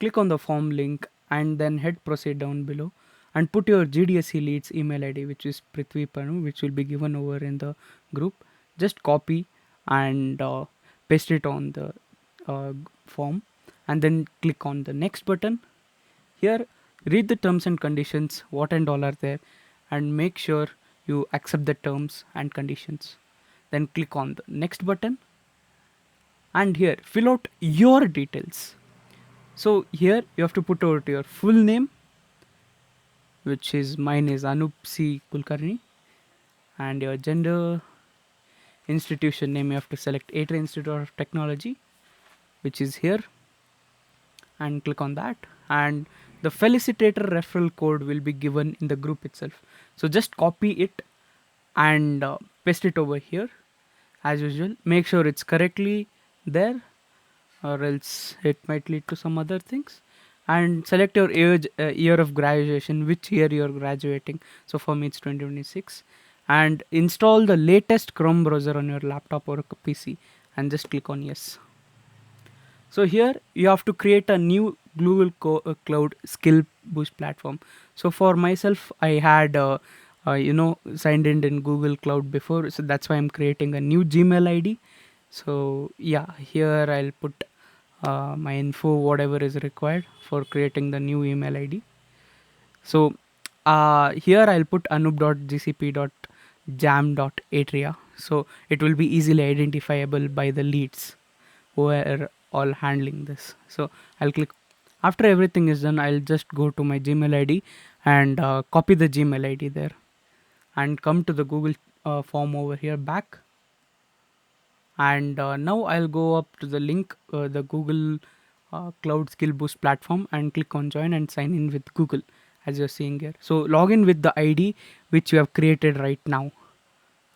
click on the form link and then head proceed down below and put your GDSC leads email ID, which is Prithvi Panu, which will be given over in the group. Just copy and paste it on the form and then click on the next button. Here, read the terms and conditions, what and all are there, and make sure you accept the terms and conditions. Then click on the next button and here fill out your details. So here you have to put out your full name, which is mine is Anup C. Kulkarni, and your gender, institution name you have to select Atri Institute of Technology, which is here, and click on that. And the felicitator referral code will be given in the group itself. So just copy it and paste it over here as usual. Make sure it's correctly there or else it might lead to some other things. And select your year of graduation, which year you're graduating. So for me it's 2026. And install the latest Chrome browser on your laptop or PC and just click on yes. So here you have to create a new Google Cloud Skill Boost platform. So for myself, I had signed in Google Cloud before, so that's why I'm creating a new Gmail ID. So yeah, here I'll put my info, whatever is required for creating the new email ID. So here I'll put anup.gcp.jam.atria. So it will be easily identifiable by the leads who are all handling this. So I'll click. After everything is done, I'll just go to my Gmail ID and copy the Gmail ID there and come to the Google form over here back. And now I'll go up to the link, the Google Cloud Skill Boost platform, and click on join and sign in with Google as you're seeing here. So log in with the ID which you have created right now.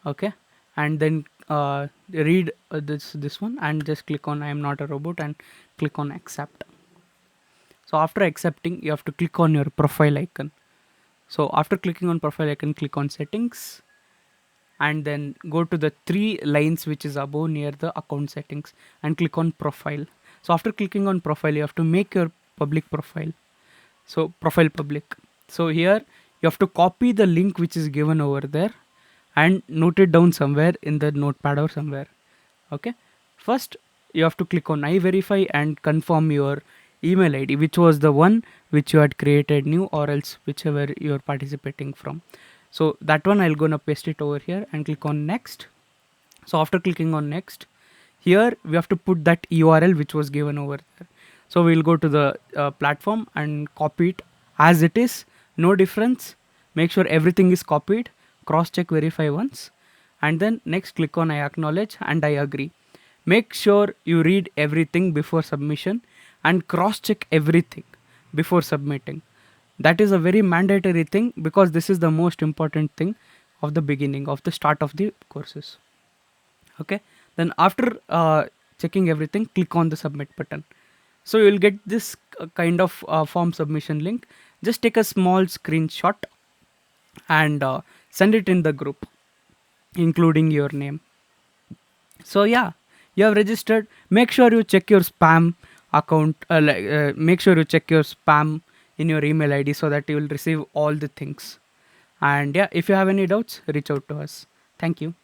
Okay, and then read this one and just click on I am not a robot and click on accept. So after accepting, you have to click on your profile icon. So after clicking on profile icon, click on settings and then go to the 3 lines which is above near the account settings and click on profile. So after clicking on profile, you have to make your public profile. So profile public. So here you have to copy the link which is given over there and note it down somewhere in the notepad or somewhere. Okay, first you have to click on I verify and confirm your email ID, which was the one which you had created new, or else whichever you're participating from. So that one I'll gonna paste it over here and click on next. So after clicking on next, here we have to put that URL which was given over there. So we'll go to the platform and copy it as it is, no difference. Make sure everything is copied, cross check, verify once, and then next click on I acknowledge and I agree. Make sure you read everything before submission and cross check everything before submitting. That is a very mandatory thing because this is the most important thing of the beginning of the start of the courses. Okay, then after checking everything, click on the submit button. So you will get this kind of form submission link. Just take a small screenshot and send it in the group including your name. So yeah, you have registered. Make sure you check your spam account, make sure you check your spam in your email ID so that you will receive all the things. And yeah, if you have any doubts, reach out to us. Thank you.